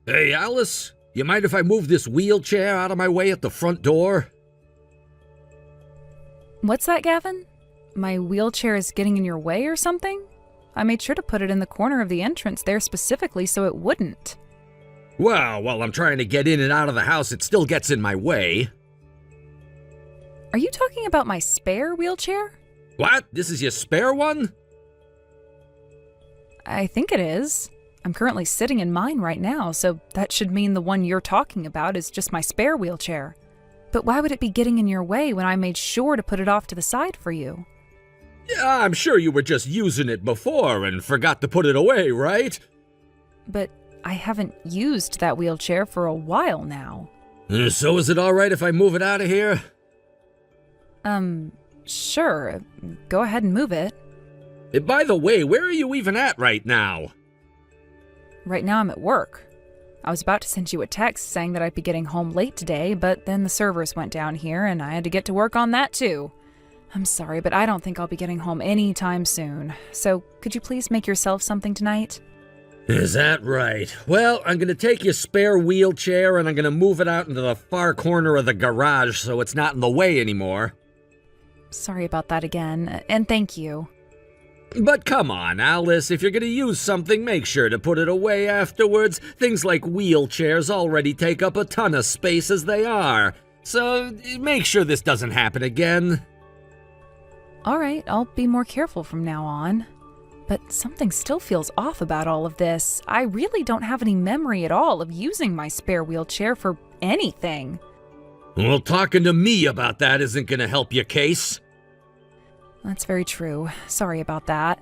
Hey, Alice, you mind if I move this wheelchair out of my way at the front door? What's that, Gavin? My wheelchair is getting in your way or something? I made sure to put it in the corner of the entrance there specifically so it wouldn't. Well, while I'm trying to get in and out of the house, it still gets in my way. Are you talking about my spare wheelchair? What? This is your spare one? I think it is. I'm currently sitting in mine right now, so that should mean the one you're talking about is just my spare wheelchair. But why would it be getting in your way when I made sure to put it off to the side for you? Yeah, I'm sure you were just using it before and forgot to put it away, right? But I haven't used that wheelchair for a while now. So is it alright if I move it out of here? Sure. Go ahead and move it. By the way, where are you even at right now? Right now I'm at work. I was about to send you a text saying that I'd be getting home late today, but then the servers went down here and I had to get to work on that too. I'm sorry, but I don't think I'll be getting home anytime soon. So could you please make yourself something tonight? Is that right? Well, I'm gonna take your spare wheelchair and I'm gonna move it out into the far corner of the garage so it's not in the way anymore. Sorry about that again, and thank you. But come on, Alice, if you're gonna use something, make sure to put it away afterwards. Things like wheelchairs already take up a ton of space as they are. So make sure this doesn't happen again. Alright, I'll be more careful from now on. But something still feels off about all of this. I really don't have any memory at all of using my spare wheelchair for anything. Well, talking to me about that isn't gonna help your case. That's very true. Sorry about that.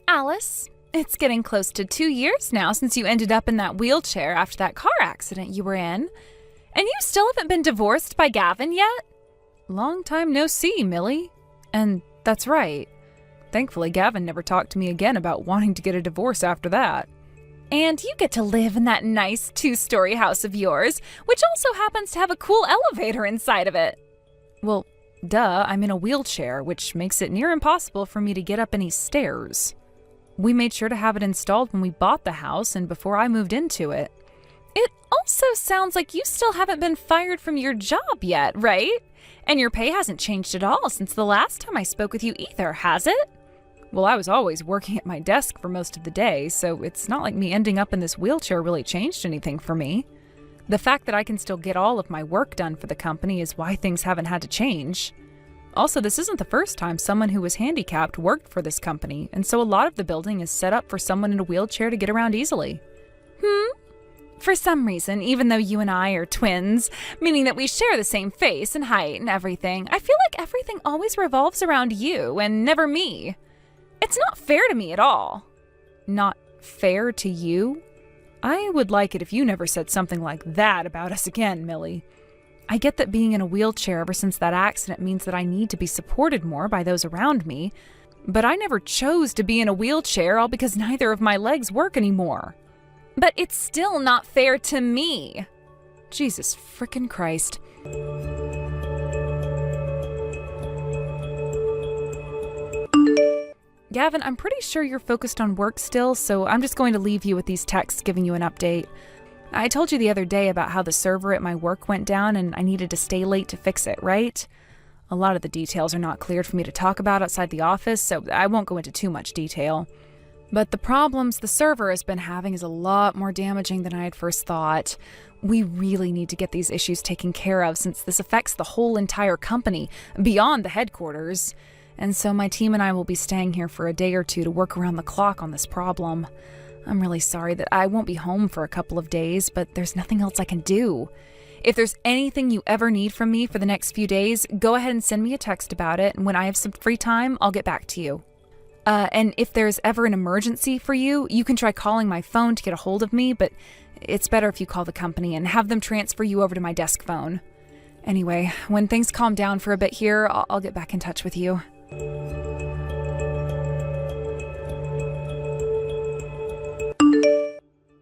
Alice, it's getting close to 2 years now since you ended up in that wheelchair after that car accident you were in. And you still haven't been divorced by Gavin yet? Long time no see, Millie. And that's right. Thankfully, Gavin never talked to me again about wanting to get a divorce after that. And you get to live in that nice 2-story house of yours, which also happens to have a cool elevator inside of it. Well, duh, I'm in a wheelchair, which makes it near impossible for me to get up any stairs. We made sure to have it installed when we bought the house and before I moved into it. It also sounds like you still haven't been fired from your job yet, right? And your pay hasn't changed at all since the last time I spoke with you either, has it? Well, I was always working at my desk for most of the day, so it's not like me ending up in this wheelchair really changed anything for me. The fact that I can still get all of my work done for the company is why things haven't had to change. Also, this isn't the first time someone who was handicapped worked for this company, and so a lot of the building is set up for someone in a wheelchair to get around easily. For some reason, even though you and I are twins, meaning that we share the same face and height and everything, I feel like everything always revolves around you and never me. It's not fair to me at all. Not fair to you? I would like it if you never said something like that about us again, Millie. I get that being in a wheelchair ever since that accident means that I need to be supported more by those around me, but I never chose to be in a wheelchair all because neither of my legs work anymore. But it's still not fair to me. Jesus frickin' Christ. Gavin, I'm pretty sure you're focused on work still, so I'm just going to leave you with these texts giving you an update. I told you the other day about how the server at my work went down and I needed to stay late to fix it, right? A lot of the details are not cleared for me to talk about outside the office, so I won't go into too much detail. But the problems the server has been having is a lot more damaging than I had first thought. We really need to get these issues taken care of since this affects the whole entire company, beyond the headquarters. And so my team and I will be staying here for a day or two to work around the clock on this problem. I'm really sorry that I won't be home for a couple of days, but there's nothing else I can do. If there's anything you ever need from me for the next few days, go ahead and send me a text about it, and when I have some free time, I'll get back to you. And if there's ever an emergency for you, you can try calling my phone to get a hold of me, but it's better if you call the company and have them transfer you over to my desk phone. Anyway, when things calm down for a bit here, I'll get back in touch with you.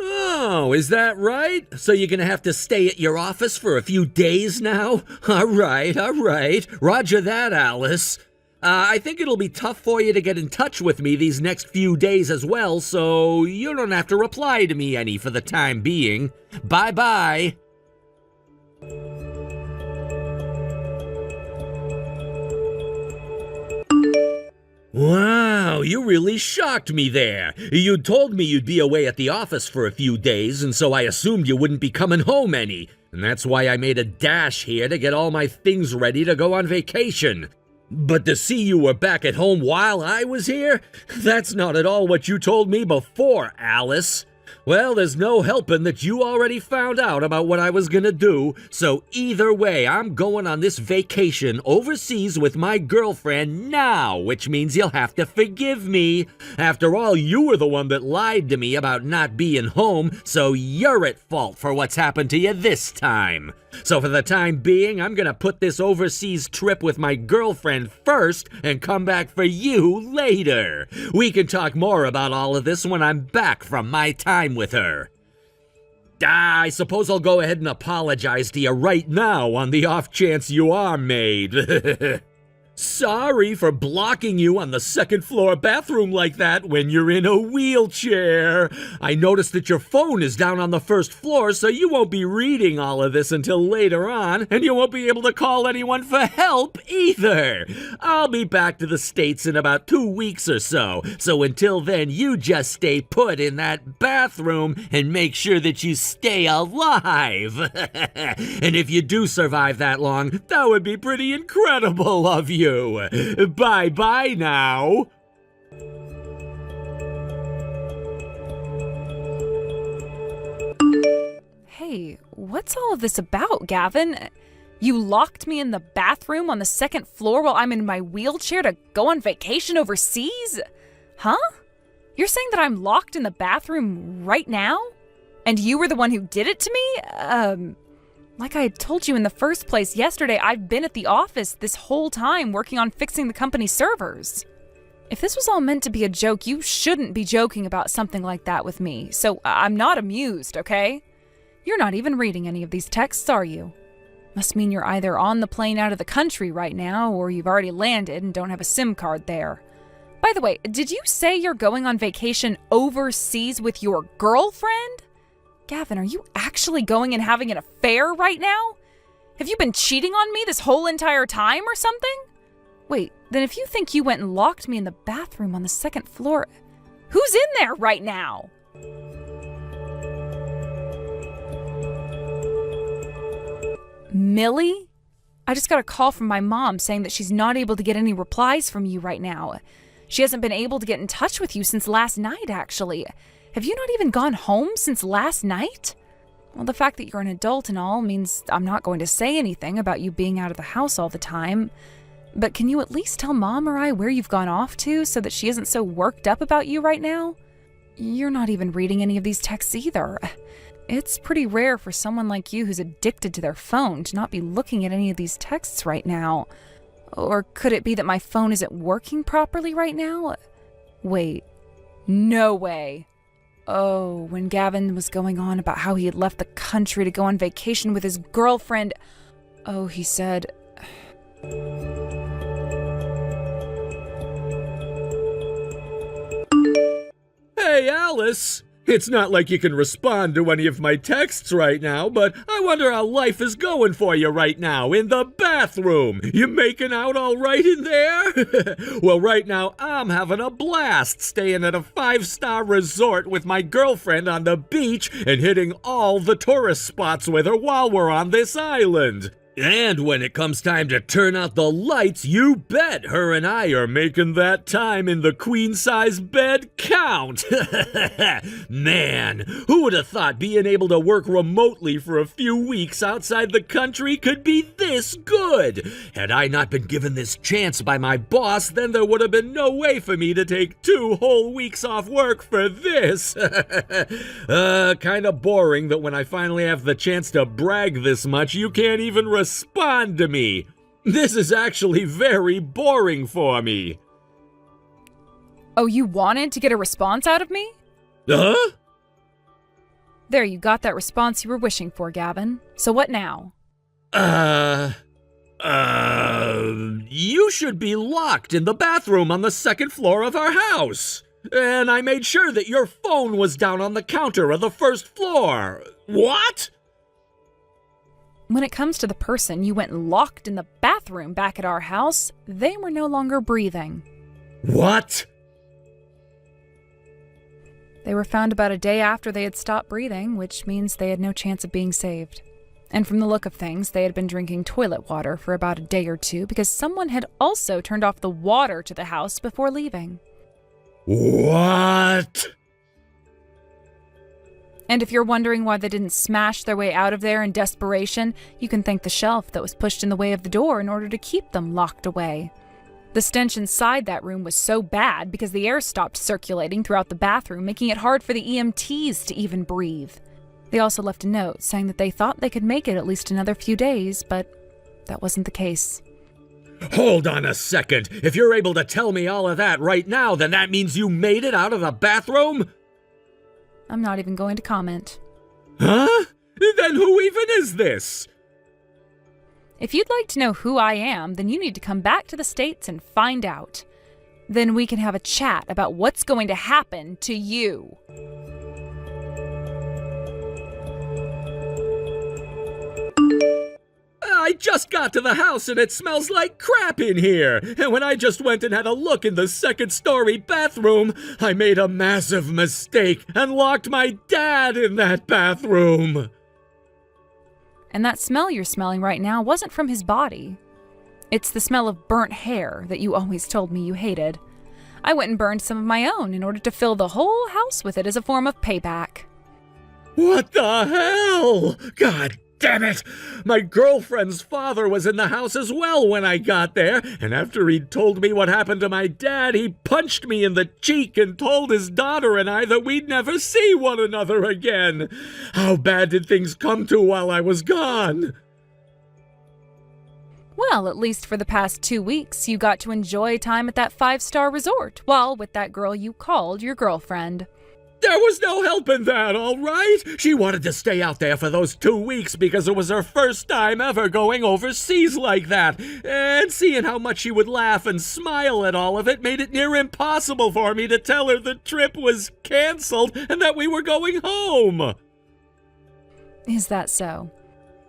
Oh, is that right? So you're gonna have to stay at your office for a few days now? All right. Roger that, Alice. I think it'll be tough for you to get in touch with me these next few days as well, so you don't have to reply to me any for the time being. Bye-bye. Wow, you really shocked me there. You told me you'd be away at the office for a few days, and so I assumed you wouldn't be coming home any. And that's why I made a dash here to get all my things ready to go on vacation. But to see you were back at home while I was here? That's not at all what you told me before, Alice. Well, there's no helping that you already found out about what I was gonna do, so either way, I'm going on this vacation overseas with my girlfriend now, which means you'll have to forgive me. After all, you were the one that lied to me about not being home, so you're at fault for what's happened to you this time. So for the time being, I'm gonna put this overseas trip with my girlfriend first and come back for you later. We can talk more about all of this when I'm back from my time with her. I suppose I'll go ahead and apologize to you right now on the off chance you are made. Sorry for blocking you on the second floor bathroom like that when you're in a wheelchair. I noticed that your phone is down on the first floor, so you won't be reading all of this until later on, and you won't be able to call anyone for help either. I'll be back to the States in about 2 weeks or so until then you just stay put in that bathroom and make sure that you stay alive. And if you do survive that long, that would be pretty incredible of you. Bye-bye now. Hey, what's all of this about, Gavin? You locked me in the bathroom on the second floor while I'm in my wheelchair to go on vacation overseas? Huh? You're saying that I'm locked in the bathroom right now? And you were the one who did it to me? Like I had told you in the first place yesterday, I've been at the office this whole time working on fixing the company's servers. If this was all meant to be a joke, you shouldn't be joking about something like that with me, so I'm not amused, okay? You're not even reading any of these texts, are you? Must mean you're either on the plane out of the country right now, or you've already landed and don't have a SIM card there. By the way, did you say you're going on vacation overseas with your girlfriend? Gavin, are you actually going and having an affair right now? Have you been cheating on me this whole entire time or something? Wait, then if you think you went and locked me in the bathroom on the second floor, who's in there right now? Millie? I just got a call from my mom saying that she's not able to get any replies from you right now. She hasn't been able to get in touch with you since last night, actually. Have you not even gone home since last night? Well, the fact that you're an adult and all means I'm not going to say anything about you being out of the house all the time. But can you at least tell Mom or I where you've gone off to so that she isn't so worked up about you right now? You're not even reading any of these texts either. It's pretty rare for someone like you who's addicted to their phone to not be looking at any of these texts right now. Or could it be that my phone isn't working properly right now? Wait, no way. Oh, when Gavin was going on about how he had left the country to go on vacation with his girlfriend, he said... Hey, Alice! It's not like you can respond to any of my texts right now, but I wonder how life is going for you right now in the bathroom. You making out all right in there? Well, right now I'm having a blast staying at a 5-star resort with my girlfriend on the beach and hitting all the tourist spots with her while we're on this island. And when it comes time to turn out the lights, you bet her and I are making that time in the queen-size bed count. Man, who would have thought being able to work remotely for a few weeks outside the country could be this good? Had I not been given this chance by my boss, then there would have been no way for me to take 2 whole weeks off work for this. Kinda boring that when I finally have the chance to brag this much, you can't even respond to me. This is actually very boring for me. Oh, you wanted to get a response out of me? Huh? There, you got that response you were wishing for, Gavin. So what now? You should be locked in the bathroom on the second floor of our house. And I made sure that your phone was down on the counter of the first floor. What? When it comes to the person you went and locked in the bathroom back at our house, they were no longer breathing. What? They were found about a day after they had stopped breathing, which means they had no chance of being saved. And from the look of things, they had been drinking toilet water for about a day or two because someone had also turned off the water to the house before leaving. What? And if you're wondering why they didn't smash their way out of there in desperation, you can thank the shelf that was pushed in the way of the door in order to keep them locked away. The stench inside that room was so bad because the air stopped circulating throughout the bathroom, making it hard for the EMTs to even breathe. They also left a note saying that they thought they could make it at least another few days, but that wasn't the case. Hold on a second. If you're able to tell me all of that right now, then that means you made it out of the bathroom? I'm not even going to comment. Huh? Then who even is this? If you'd like to know who I am, then you need to come back to the States and find out. Then we can have a chat about what's going to happen to you. I just got to the house and it smells like crap in here. And when I just went and had a look in the second-story bathroom, I made a massive mistake and locked my dad in that bathroom. And that smell you're smelling right now wasn't from his body. It's the smell of burnt hair that you always told me you hated. I went and burned some of my own in order to fill the whole house with it as a form of payback. What the hell? God damn it! My girlfriend's father was in the house as well when I got there, and after he'd told me what happened to my dad, he punched me in the cheek and told his daughter and I that we'd never see one another again. How bad did things come to while I was gone? Well, at least for the past 2 weeks, you got to enjoy time at that 5-star resort while with that girl you called your girlfriend. There was no helping that, all right? She wanted to stay out there for those 2 weeks because it was her first time ever going overseas like that. And seeing how much she would laugh and smile at all of it made it near impossible for me to tell her the trip was canceled and that we were going home. Is that so?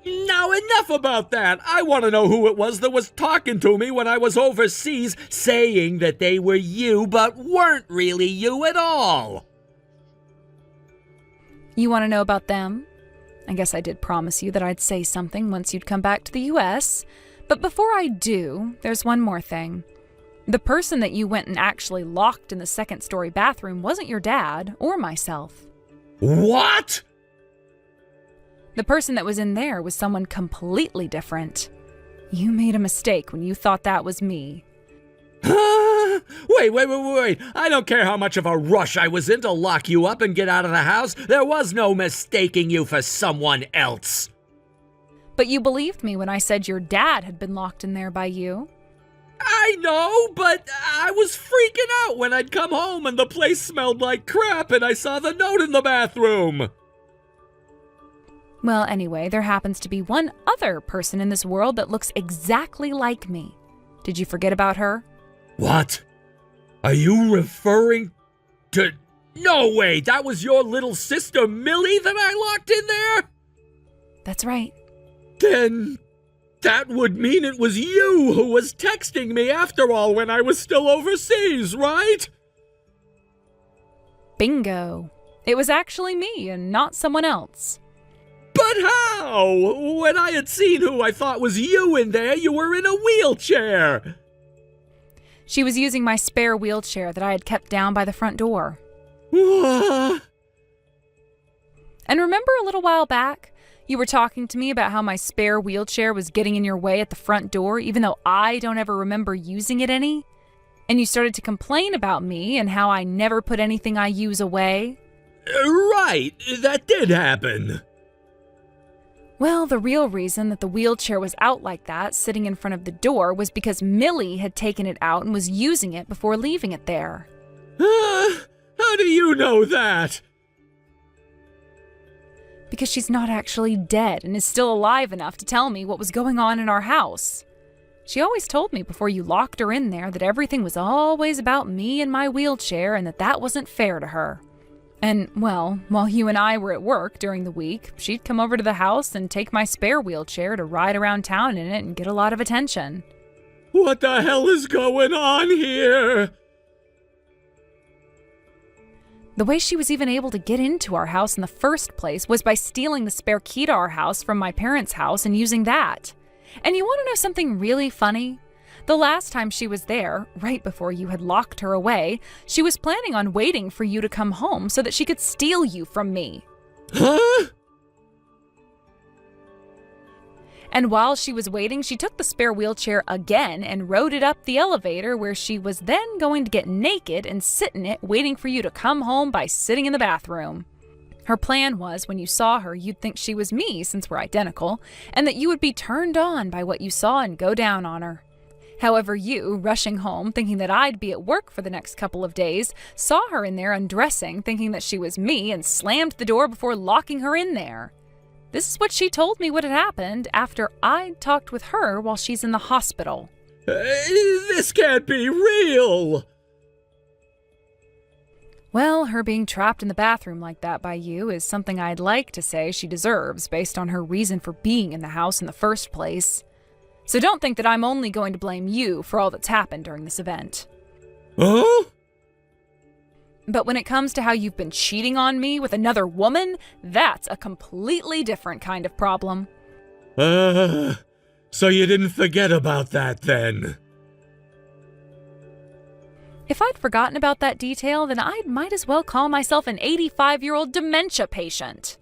Now enough about that. I want to know who it was that was talking to me when I was overseas, saying that they were you but weren't really you at all. You want to know about them? I guess I did promise you that I'd say something once you'd come back to the US. But before I do, there's one more thing. The person that you went and actually locked in the second-story bathroom wasn't your dad or myself. What? The person that was in there was someone completely different. You made a mistake when you thought that was me. Wait. I don't care how much of a rush I was in to lock you up and get out of the house. There was no mistaking you for someone else. But you believed me when I said your dad had been locked in there by you. I know, but I was freaking out when I'd come home and the place smelled like crap and I saw the note in the bathroom. Well, anyway, there happens to be one other person in this world that looks exactly like me. Did you forget about her? What? Are you referring to... No way, that was your little sister Millie that I locked in there? That's right. Then that would mean it was you who was texting me after all when I was still overseas, right? Bingo. It was actually me and not someone else. But how? When I had seen who I thought was you in there, you were in a wheelchair. She was using my spare wheelchair that I had kept down by the front door. What? And remember a little while back, you were talking to me about how my spare wheelchair was getting in your way at the front door, even though I don't ever remember using it any? And you started to complain about me and how I never put anything I use away? Right, that did happen. Well, the real reason that the wheelchair was out like that, sitting in front of the door, was because Millie had taken it out and was using it before leaving it there. How do you know that? Because she's not actually dead and is still alive enough to tell me what was going on in our house. She always told me before you locked her in there that everything was always about me and my wheelchair and that wasn't fair to her. And, well, while you and I were at work during the week, she'd come over to the house and take my spare wheelchair to ride around town in it and get a lot of attention. What the hell is going on here? The way she was even able to get into our house in the first place was by stealing the spare key to our house from my parents' house and using that. And you want to know something really funny? The last time she was there, right before you had locked her away, she was planning on waiting for you to come home so that she could steal you from me. Huh? And while she was waiting, she took the spare wheelchair again and rode it up the elevator, where she was then going to get naked and sit in it, waiting for you to come home by sitting in the bathroom. Her plan was, when you saw her, you'd think she was me, since we're identical, and that you would be turned on by what you saw and go down on her. However, you, rushing home, thinking that I'd be at work for the next couple of days, saw her in there undressing, thinking that she was me, and slammed the door before locking her in there. This is what she told me would have happened after I'd talked with her while she's in the hospital. This can't be real! Well, her being trapped in the bathroom like that by you is something I'd like to say she deserves based on her reason for being in the house in the first place. So don't think that I'm only going to blame you for all that's happened during this event. Huh? But when it comes to how you've been cheating on me with another woman, that's a completely different kind of problem. So you didn't forget about that then? If I'd forgotten about that detail, then I might as well call myself an 85-year-old dementia patient.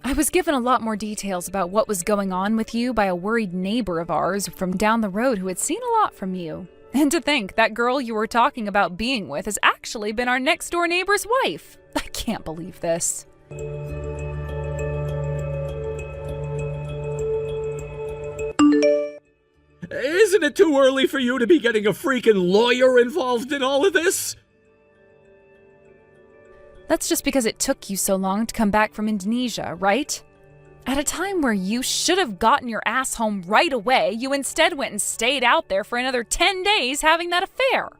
I was given a lot more details about what was going on with you by a worried neighbor of ours from down the road who had seen a lot from you. And to think, that girl you were talking about being with has actually been our next-door neighbor's wife. I can't believe this. Isn't it too early for you to be getting a freaking lawyer involved in all of this? That's just because it took you so long to come back from Indonesia, right? At a time where you should have gotten your ass home right away, you instead went and stayed out there for another 10 days having that affair.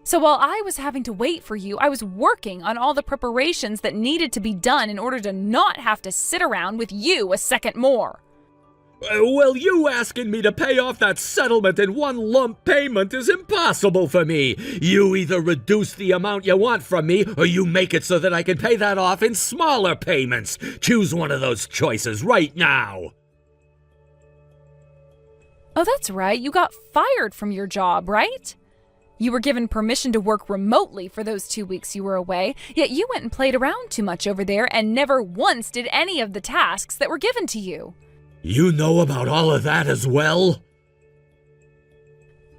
So while I was having to wait for you, I was working on all the preparations that needed to be done in order to not have to sit around with you a second more. Well, you asking me to pay off that settlement in one lump payment is impossible for me. You either reduce the amount you want from me, or you make it so that I can pay that off in smaller payments. Choose one of those choices right now. Oh, that's right. You got fired from your job, right? You were given permission to work remotely for those 2 weeks you were away, yet you went and played around too much over there and never once did any of the tasks that were given to you. You know about all of that as well?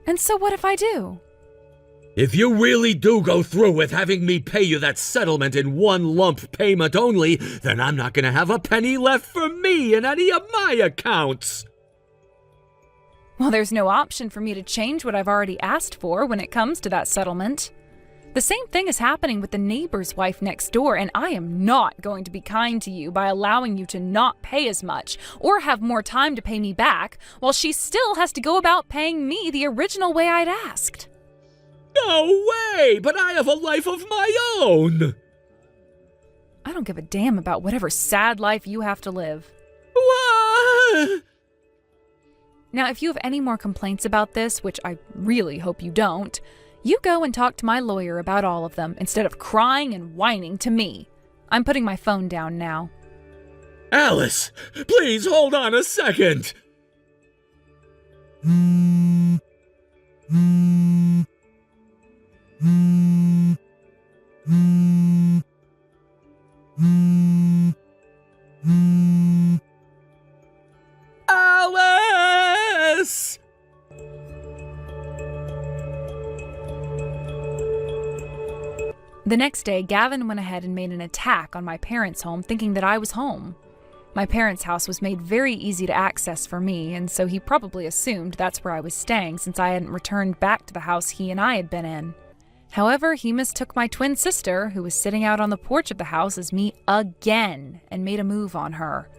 And so what if I do? If you really do go through with having me pay you that settlement in one lump payment only, then I'm not going to have a penny left for me in any of my accounts. Well, there's no option for me to change what I've already asked for when it comes to that settlement. The same thing is happening with the neighbor's wife next door, and I am not going to be kind to you by allowing you to not pay as much or have more time to pay me back, while she still has to go about paying me the original way I'd asked. No way! But I have a life of my own! I don't give a damn about whatever sad life you have to live. What? Now, if you have any more complaints about this, which I really hope you don't, you go and talk to my lawyer about all of them instead of crying and whining to me. I'm putting my phone down now. Alice, please hold on a second. Alice! The next day, Gavin went ahead and made an attack on my parents' home, thinking that I was home. My parents' house was made very easy to access for me, and so he probably assumed that's where I was staying since I hadn't returned back to the house he and I had been in. However, he mistook my twin sister, who was sitting out on the porch of the house, as me again and made a move on her.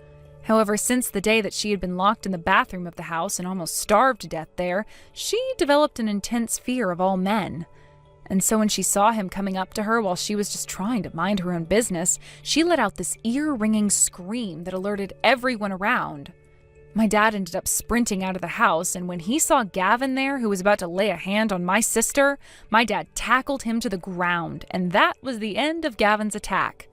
However, since the day that she had been locked in the bathroom of the house and almost starved to death there, she developed an intense fear of all men. And so when she saw him coming up to her while she was just trying to mind her own business, she let out this ear-ringing scream that alerted everyone around. My dad ended up sprinting out of the house, and when he saw Gavin there, who was about to lay a hand on my sister, my dad tackled him to the ground, and that was the end of Gavin's attack.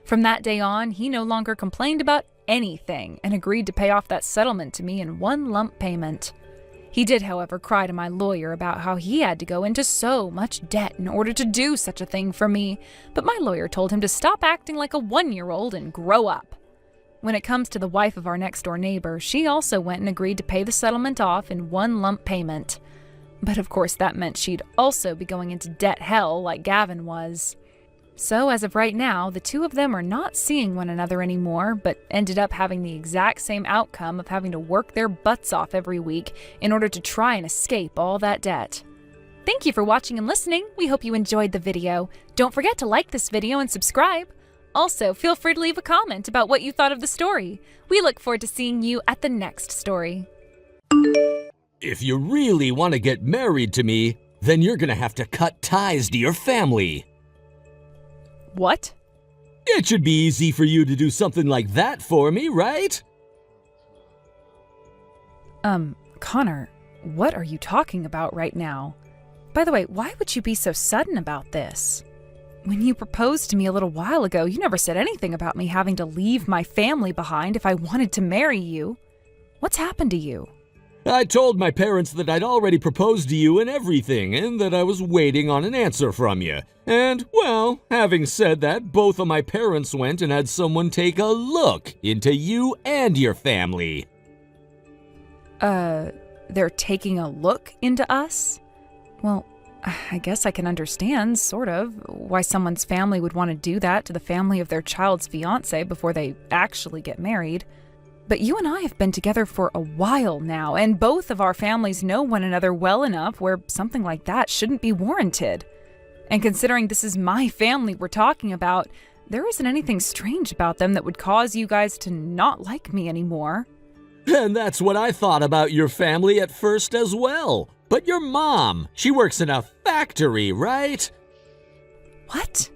From that day on, he no longer complained about anything and agreed to pay off that settlement to me in one lump payment. He did, however, cry to my lawyer about how he had to go into so much debt in order to do such a thing for me, but my lawyer told him to stop acting like a 1-year-old and grow up. When it comes to the wife of our next-door neighbor, she also went and agreed to pay the settlement off in one lump payment. But of course that meant she'd also be going into debt hell like Gavin was. So as of right now, the two of them are not seeing one another anymore, but ended up having the exact same outcome of having to work their butts off every week in order to try and escape all that debt. Thank you for watching and listening. We hope you enjoyed the video. Don't forget to like this video and subscribe. Also, feel free to leave a comment about what you thought of the story. We look forward to seeing you at the next story. If you really want to get married to me, then you're gonna have to cut ties to your family. What? It should be easy for you to do something like that for me, right? Connor, what are you talking about right now? By the way, why would you be so sudden about this? When you proposed to me a little while ago, you never said anything about me having to leave my family behind if I wanted to marry you. What's happened to you? I told my parents that I'd already proposed to you and everything, and that I was waiting on an answer from you. And, well, having said that, both of my parents went and had someone take a look into you and your family. They're taking a look into us? Well, I guess I can understand, sort of, why someone's family would want to do that to the family of their child's fiancé before they actually get married. But you and I have been together for a while now, and both of our families know one another well enough where something like that shouldn't be warranted. And considering this is my family we're talking about, there isn't anything strange about them that would cause you guys to not like me anymore. And that's what I thought about your family at first as well. But your mom, she works in a factory, right? What?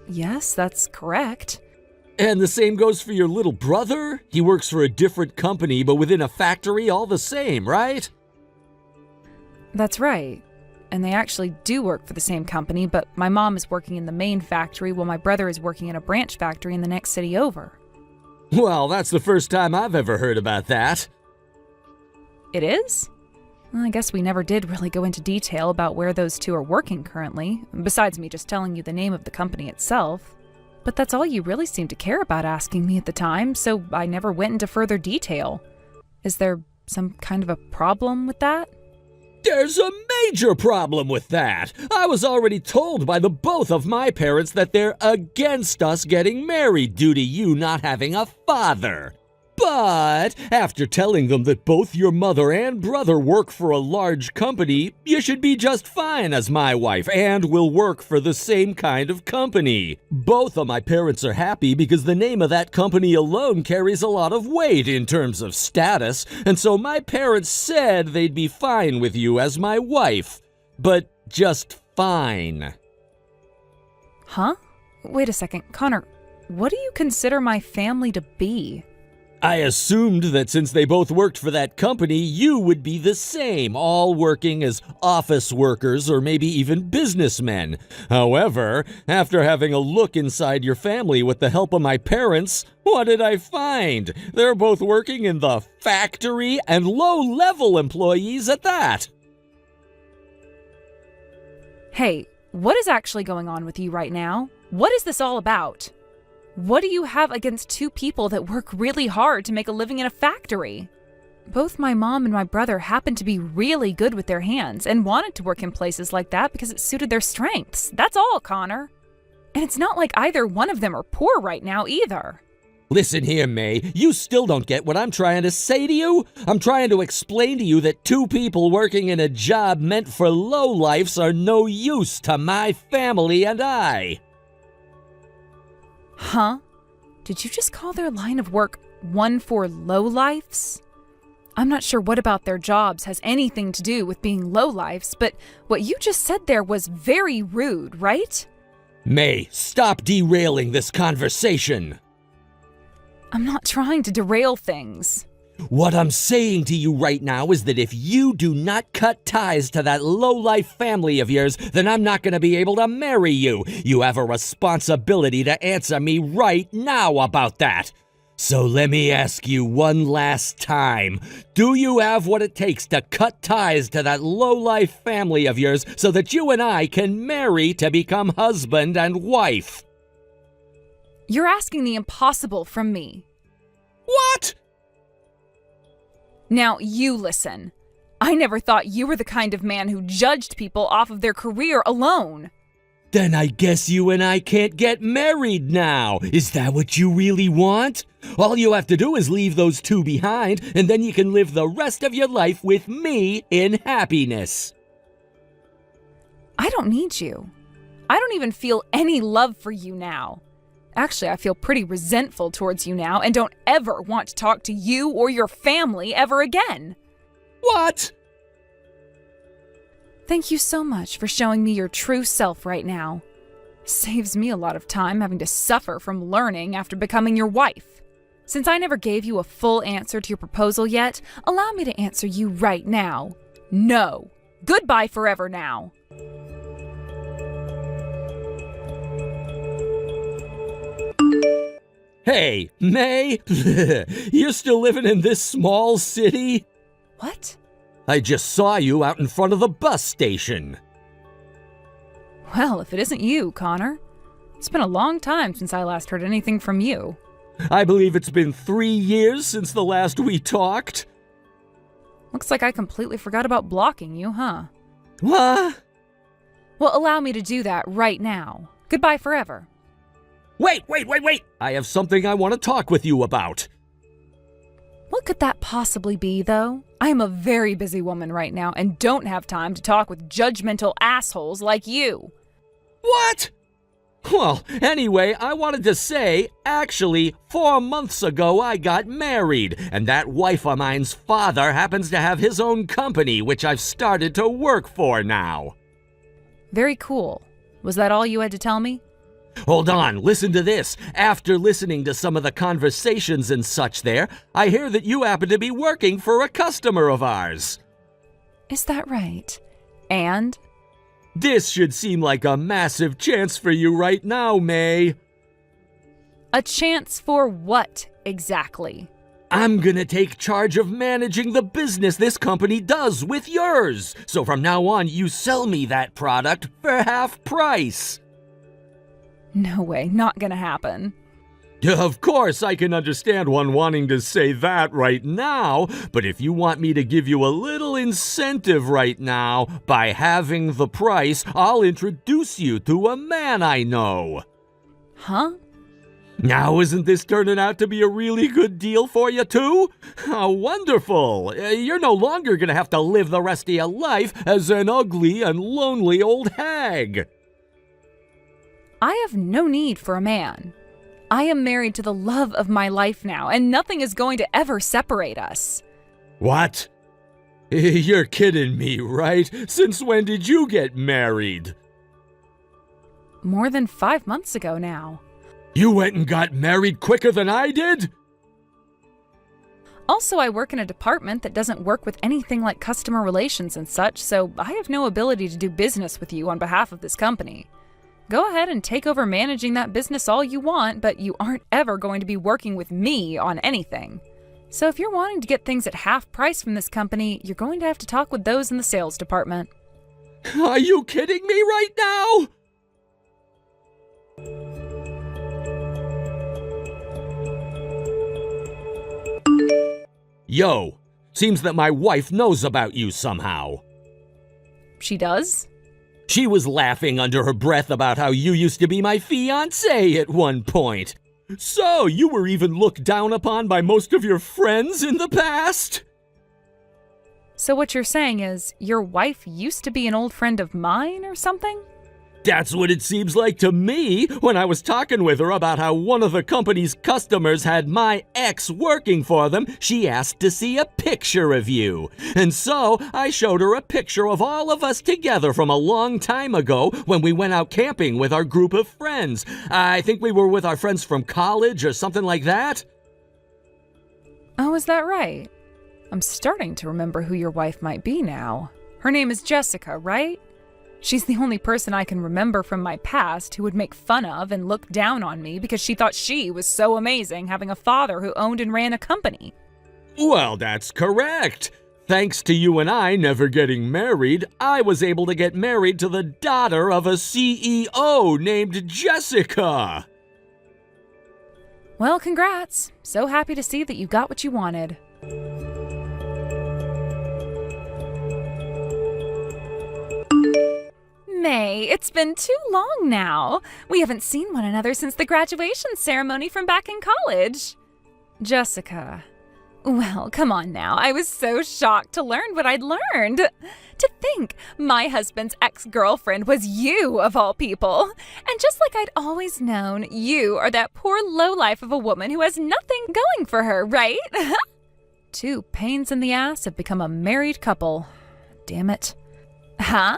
Yes, that's correct. And the same goes for your little brother? He works for a different company, but within a factory all the same, right? That's right. And they actually do work for the same company, but my mom is working in the main factory while my brother is working in a branch factory in the next city over. Well, that's the first time I've ever heard about that. It is? Well, I guess we never did really go into detail about where those two are working currently, besides me just telling you the name of the company itself. But that's all you really seemed to care about asking me at the time, so I never went into further detail. Is there some kind of a problem with that? There's a major problem with that. I was already told by the both of my parents that they're against us getting married due to you not having a father. But after telling them that both your mother and brother work for a large company, you should be just fine as my wife and will work for the same kind of company. Both of my parents are happy because the name of that company alone carries a lot of weight in terms of status, and so my parents said they'd be fine with you as my wife. But just fine. Huh? Wait a second, Connor, what do you consider my family to be? I assumed that since they both worked for that company, you would be the same, all working as office workers or maybe even businessmen. However, after having a look inside your family with the help of my parents, what did I find? They're both working in the factory and low-level employees at that. Hey, what is actually going on with you right now? What is this all about? What do you have against two people that work really hard to make a living in a factory? Both my mom and my brother happen to be really good with their hands and wanted to work in places like that because it suited their strengths. That's all, Connor. And it's not like either one of them are poor right now either. Listen here, May, you still don't get what I'm trying to say to you? I'm trying to explain to you that two people working in a job meant for lowlifes are no use to my family and I. Huh? Did you just call their line of work one for lowlifes? I'm not sure what about their jobs has anything to do with being lowlifes, but what you just said there was very rude, right? May, stop derailing this conversation. I'm not trying to derail things. What I'm saying to you right now is that if you do not cut ties to that low-life family of yours, then I'm not going to be able to marry you. You have a responsibility to answer me right now about that. So let me ask you one last time. Do you have what it takes to cut ties to that low-life family of yours so that you and I can marry to become husband and wife? You're asking the impossible from me. What? Now, you listen. I never thought you were the kind of man who judged people off of their career alone. Then I guess you and I can't get married now. Is that what you really want? All you have to do is leave those two behind, and then you can live the rest of your life with me in happiness. I don't need you. I don't even feel any love for you now. Actually, I feel pretty resentful towards you now and don't ever want to talk to you or your family ever again. What? Thank you so much for showing me your true self right now. Saves me a lot of time having to suffer from learning after becoming your wife. Since I never gave you a full answer to your proposal yet, allow me to answer you right now. No. Goodbye forever now. Hey, May, you're still living in this small city? What? I just saw you out in front of the bus station. Well, if it isn't you, Connor. It's been a long time since I last heard anything from you. I believe it's been 3 years since the last we talked. Looks like I completely forgot about blocking you, huh? What? Well, allow me to do that right now. Goodbye forever. Wait! I have something I want to talk with you about. What could that possibly be, though? I am a very busy woman right now and don't have time to talk with judgmental assholes like you. What? Well, anyway, I wanted to say, actually, 4 months ago I got married, and that wife of mine's father happens to have his own company, which I've started to work for now. Very cool. Was that all you had to tell me? Hold on, listen to this. After listening to some of the conversations and such there, I hear that you happen to be working for a customer of ours. Is that right? And? This should seem like a massive chance for you right now, May. A chance for what, exactly? I'm gonna take charge of managing the business this company does with yours. So from now on, you sell me that product for half price. No way, not gonna happen. Of course, I can understand one wanting to say that right now, but if you want me to give you a little incentive right now, by halving the price, I'll introduce you to a man I know. Huh? Now, isn't this turning out to be a really good deal for you, too? How wonderful! You're no longer gonna have to live the rest of your life as an ugly and lonely old hag. I have no need for a man. I am married to the love of my life now, and nothing is going to ever separate us. What? You're kidding me, right? Since when did you get married? More than 5 months ago now. You went and got married quicker than I did? Also, I work in a department that doesn't work with anything like customer relations and such, so I have no ability to do business with you on behalf of this company. Go ahead and take over managing that business all you want, but you aren't ever going to be working with me on anything. So if you're wanting to get things at half price from this company, you're going to have to talk with those in the sales department. Are you kidding me right now? Yo, seems that my wife knows about you somehow. She does? She was laughing under her breath about how you used to be my fiancé at one point. So, you were even looked down upon by most of your friends in the past? So what you're saying is, your wife used to be an old friend of mine or something? That's what it seems like to me when I was talking with her about how one of the company's customers had my ex working for them. She asked to see a picture of you. And so I showed her a picture of all of us together from a long time ago when we went out camping with our group of friends. I think we were with our friends from college or something like that. Oh, is that right? I'm starting to remember who your wife might be now. Her name is Jessica, right? She's the only person I can remember from my past who would make fun of and look down on me because she thought she was so amazing having a father who owned and ran a company. Well, that's correct. Thanks to you and I never getting married, I was able to get married to the daughter of a CEO named Jessica. Well, congrats. So happy to see that you got what you wanted. May, it's been too long now. We haven't seen one another since the graduation ceremony from back in college. Jessica. Well, come on now. I was so shocked to learn what I'd learned. To think my husband's ex-girlfriend was you, of all people. And just like I'd always known, you are that poor lowlife of a woman who has nothing going for her, right? Two pains in the ass have become a married couple. Damn it. Huh?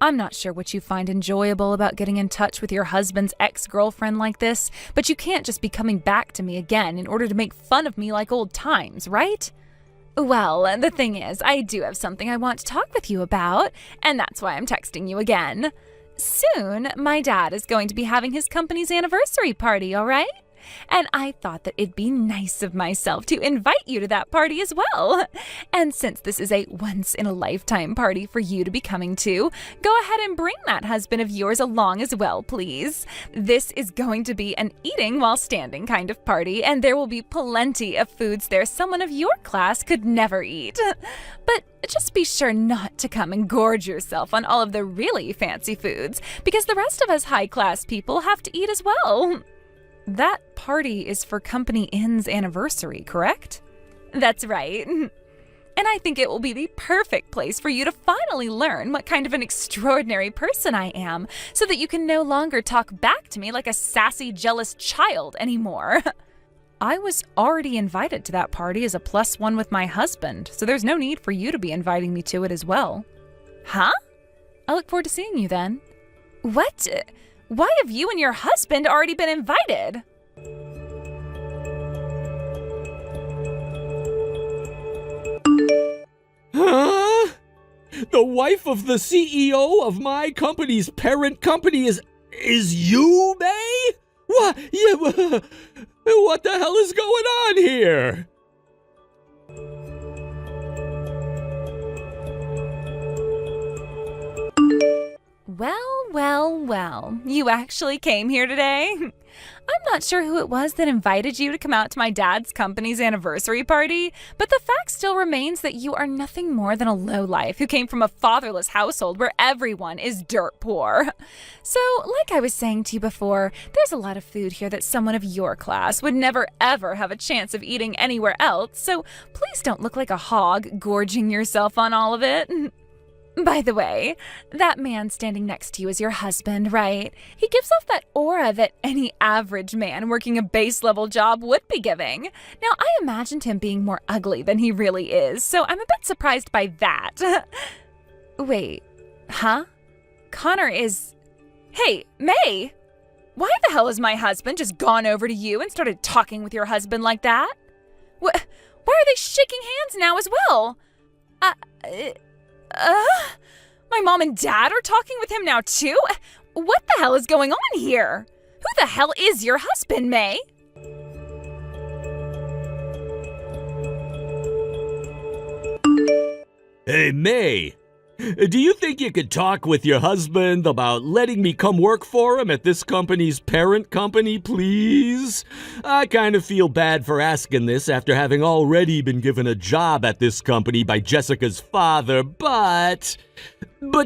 I'm not sure what you find enjoyable about getting in touch with your husband's ex-girlfriend like this, but you can't just be coming back to me again in order to make fun of me like old times, right? Well, the thing is, I do have something I want to talk with you about, and that's why I'm texting you again. Soon, my dad is going to be having his company's anniversary party, all right? And I thought that it'd be nice of myself to invite you to that party as well. And since this is a once-in-a-lifetime party for you to be coming to, go ahead and bring that husband of yours along as well, please. This is going to be an eating while standing kind of party, and there will be plenty of foods there someone of your class could never eat. But just be sure not to come and gorge yourself on all of the really fancy foods, because the rest of us high-class people have to eat as well. That party is for Company Inn's anniversary, correct? That's right. And I think it will be the perfect place for you to finally learn what kind of an extraordinary person I am, so that you can no longer talk back to me like a sassy, jealous child anymore. I was already invited to that party as a +1 with my husband, so there's no need for you to be inviting me to it as well. Huh? I look forward to seeing you then. What? Why have you and your husband already been invited? Huh? The wife of the CEO of my company's parent company is you, May? What? Yeah, what the hell is going on here? Well, you actually came here today? I'm not sure who it was that invited you to come out to my dad's company's anniversary party, but the fact still remains that you are nothing more than a lowlife who came from a fatherless household where everyone is dirt poor. So, like I was saying to you before, there's a lot of food here that someone of your class would never ever have a chance of eating anywhere else, so please don't look like a hog gorging yourself on all of it. By the way, that man standing next to you is your husband, right? He gives off that aura that any average man working a base-level job would be giving. Now, I imagined him being more ugly than he really is, so I'm a bit surprised by that. Wait, huh? Connor is... Hey, May! Why the hell has my husband just gone over to you and started talking with your husband like that? Why are they shaking hands now as well? My mom and dad are talking with him now too? What the hell is going on here? Who the hell is your husband, May? Hey, May, do you think you could talk with your husband about letting me come work for him at this company's parent company, please? I kind of feel bad for asking this after having already been given a job at this company by Jessica's father, but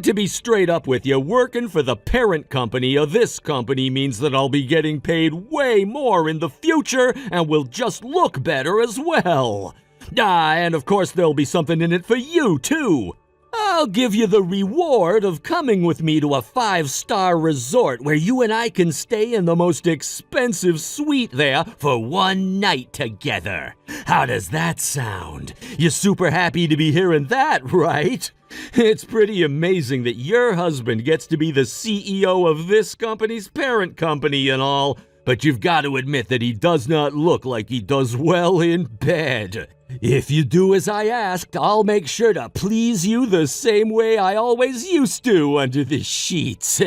to be straight up with you, working for the parent company of this company means that I'll be getting paid way more in the future and will just look better as well. And of course there'll be something in it for you, too. I'll give you the reward of coming with me to a 5-star resort where you and I can stay in the most expensive suite there for one night together. How does that sound? You're super happy to be hearing that, right? It's pretty amazing that your husband gets to be the CEO of this company's parent company and all, but you've got to admit that he does not look like he does well in bed. If you do as I asked, I'll make sure to please you the same way I always used to under the sheets.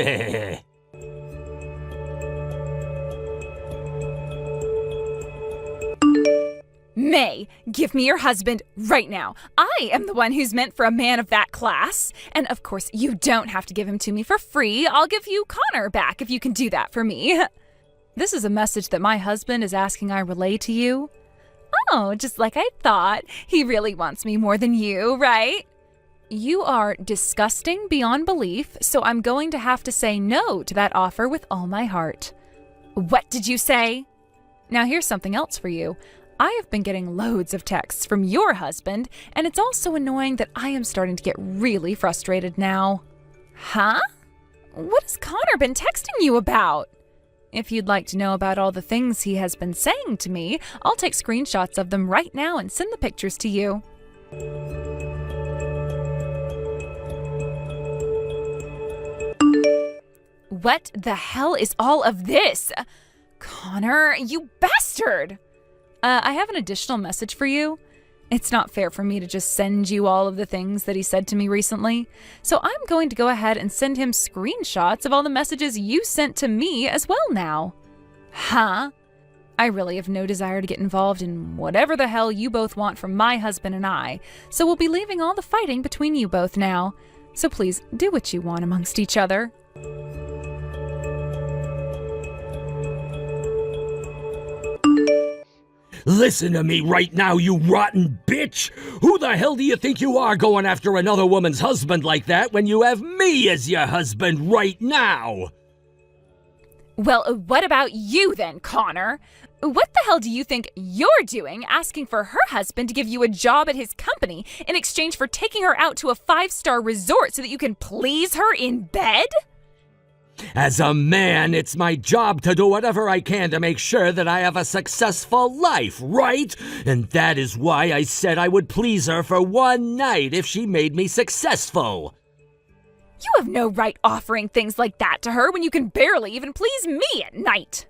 May, give me your husband right now. I am the one who's meant for a man of that class. And of course, you don't have to give him to me for free. I'll give you Connor back if you can do that for me. This is a message that my husband is asking I relay to you. Oh, just like I thought. He really wants me more than you, right? You are disgusting beyond belief, so I'm going to have to say no to that offer with all my heart. What did you say? Now here's something else for you. I have been getting loads of texts from your husband, and it's also annoying that I am starting to get really frustrated now. Huh? What has Connor been texting you about? If you'd like to know about all the things he has been saying to me, I'll take screenshots of them right now and send the pictures to you. What the hell is all of this? Connor, you bastard! I have an additional message for you. It's not fair for me to just send you all of the things that he said to me recently, so I'm going to go ahead and send him screenshots of all the messages you sent to me as well now. Huh? I really have no desire to get involved in whatever the hell you both want from my husband and I, so we'll be leaving all the fighting between you both now. So please do what you want amongst each other. Listen to me right now, you rotten bitch! Who the hell do you think you are going after another woman's husband like that when you have me as your husband right now? Well, what about you then, Connor? What the hell do you think you're doing asking for her husband to give you a job at his company in exchange for taking her out to a 5-star resort so that you can please her in bed? As a man, it's my job to do whatever I can to make sure that I have a successful life, right? And that is why I said I would please her for one night if she made me successful. You have no right offering things like that to her when you can barely even please me at night.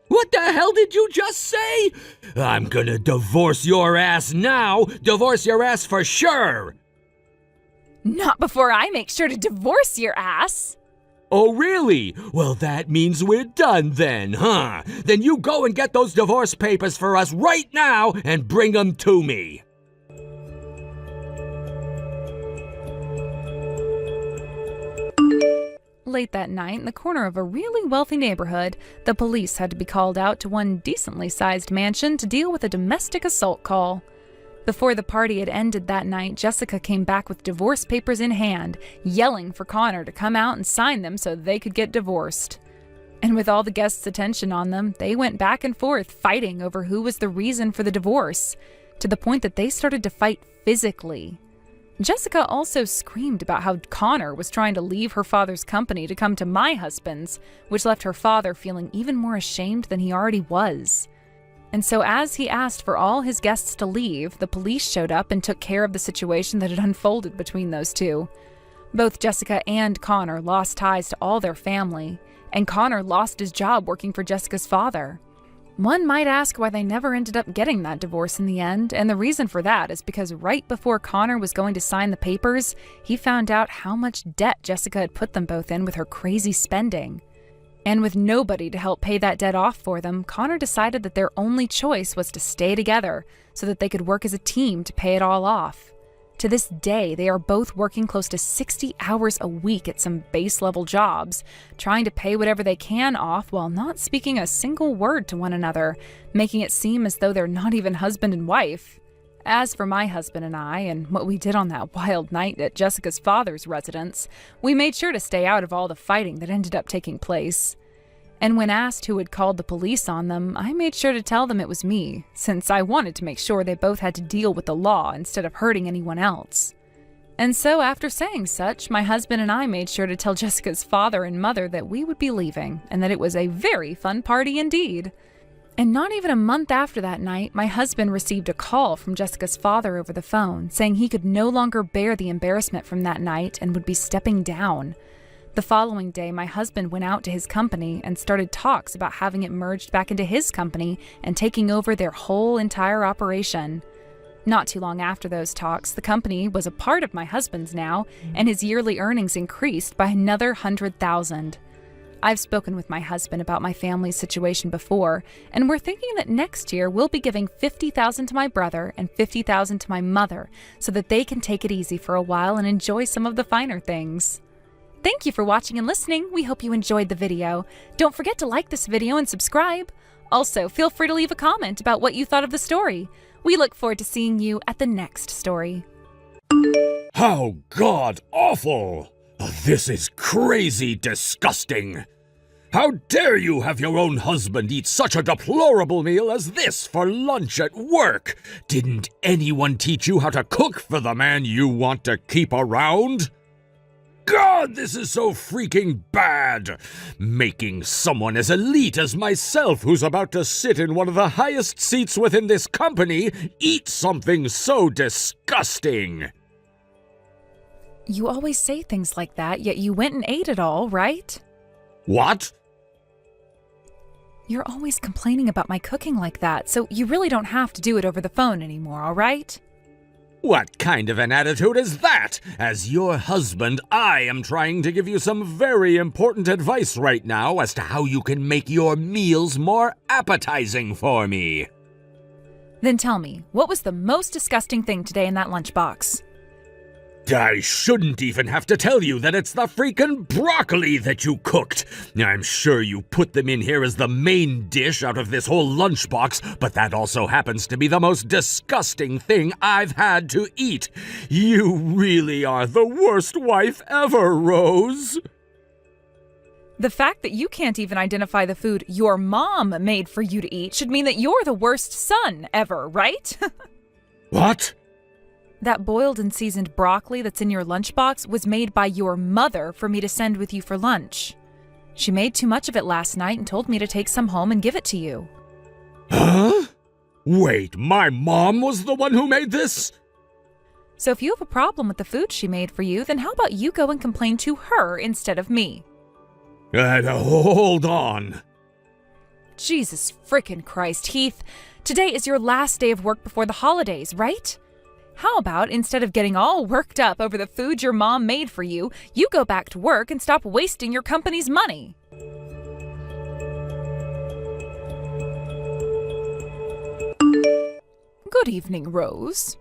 What the hell did you just say? I'm gonna divorce your ass now. Divorce your ass for sure. Not before I make sure to divorce your ass. Oh, really? Well, that means we're done then, huh? Then you go and get those divorce papers for us right now and bring them to me. Late that night, in the corner of a really wealthy neighborhood, the police had to be called out to one decently sized mansion to deal with a domestic assault call. Before the party had ended that night, Jessica came back with divorce papers in hand, yelling for Connor to come out and sign them so they could get divorced. And with all the guests' attention on them, they went back and forth fighting over who was the reason for the divorce, to the point that they started to fight physically. Jessica also screamed about how Connor was trying to leave her father's company to come to my husband's, which left her father feeling even more ashamed than he already was. And so as he asked for all his guests to leave, the police showed up and took care of the situation that had unfolded between those two. Both Jessica and Connor lost ties to all their family, and Connor lost his job working for Jessica's father. One might ask why they never ended up getting that divorce in the end, and the reason for that is because right before Connor was going to sign the papers, he found out how much debt Jessica had put them both in with her crazy spending. And with nobody to help pay that debt off for them, Connor decided that their only choice was to stay together so that they could work as a team to pay it all off. To this day, they are both working close to 60 hours a week at some base-level jobs, trying to pay whatever they can off while not speaking a single word to one another, making it seem as though they're not even husband and wife. As for my husband and I, and what we did on that wild night at Jessica's father's residence, we made sure to stay out of all the fighting that ended up taking place. And when asked who had called the police on them, I made sure to tell them it was me, since I wanted to make sure they both had to deal with the law instead of hurting anyone else. And so after saying such, my husband and I made sure to tell Jessica's father and mother that we would be leaving and that it was a very fun party indeed. And not even a month after that night, my husband received a call from Jessica's father over the phone saying he could no longer bear the embarrassment from that night and would be stepping down. The following day, my husband went out to his company and started talks about having it merged back into his company and taking over their whole entire operation. Not too long after those talks, the company was a part of my husband's now, and his yearly earnings increased by another $100,000. I've spoken with my husband about my family's situation before, and we're thinking that next year we'll be giving $50,000 to my brother and $50,000 to my mother so that they can take it easy for a while and enjoy some of the finer things. Thank you for watching and listening. We hope you enjoyed the video. Don't forget to like this video and subscribe. Also, feel free to leave a comment about what you thought of the story. We look forward to seeing you at the next story. How god-awful! This is crazy disgusting! How dare you have your own husband eat such a deplorable meal as this for lunch at work? Didn't anyone teach you how to cook for the man you want to keep around? God, this is so freaking bad! Making someone as elite as myself, who's about to sit in one of the highest seats within this company, eat something so disgusting! You always say things like that, yet you went and ate it all, right? What? You're always complaining about my cooking like that, so you really don't have to do it over the phone anymore, all right? What kind of an attitude is that? As your husband, I am trying to give you some very important advice right now as to how you can make your meals more appetizing for me. Then tell me, what was the most disgusting thing today in that lunchbox? I shouldn't even have to tell you that it's the freaking broccoli that you cooked. I'm sure you put them in here as the main dish out of this whole lunchbox, but that also happens to be the most disgusting thing I've had to eat. You really are the worst wife ever, Rose. The fact that you can't even identify the food your mom made for you to eat should mean that you're the worst son ever, right? What? That boiled and seasoned broccoli that's in your lunchbox was made by your mother for me to send with you for lunch. She made too much of it last night and told me to take some home and give it to you. Huh? Wait, my mom was the one who made this? So if you have a problem with the food she made for you, then how about you go and complain to her instead of me? Hold on. Jesus frickin' Christ, Heath. Today is your last day of work before the holidays, right? How about, instead of getting all worked up over the food your mom made for you, you go back to work and stop wasting your company's money? Good evening, Rose.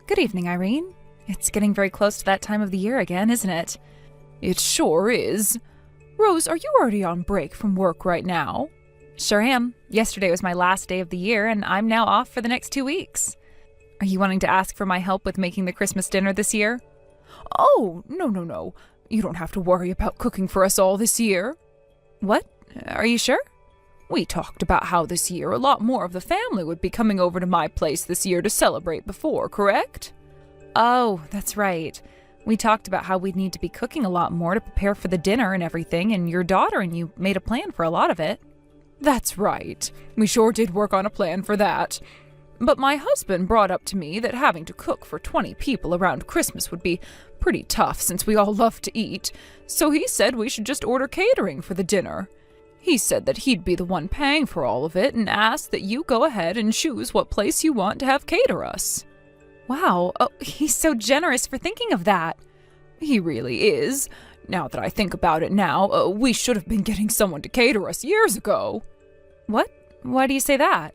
Good evening, Irene. It's getting very close to that time of the year again, isn't it? It sure is. Rose, are you already on break from work right now? Sure am. Yesterday was my last day of the year, and I'm now off for the next 2 weeks. Are you wanting to ask for my help with making the Christmas dinner this year? Oh, no. You don't have to worry about cooking for us all this year. What? Are you sure? We talked about how this year a lot more of the family would be coming over to my place this year to celebrate before, correct? Oh, that's right. We talked about how we'd need to be cooking a lot more to prepare for the dinner and everything, and your daughter and you made a plan for a lot of it. That's right. We sure did work on a plan for that. But my husband brought up to me that having to cook for 20 people around Christmas would be pretty tough since we all love to eat, so he said we should just order catering for the dinner. He said that he'd be the one paying for all of it and asked that you go ahead and choose what place you want to have cater us. Wow, he's so generous for thinking of that. He really is. Now that I think about it now, we should have been getting someone to cater us years ago. What? Why do you say that?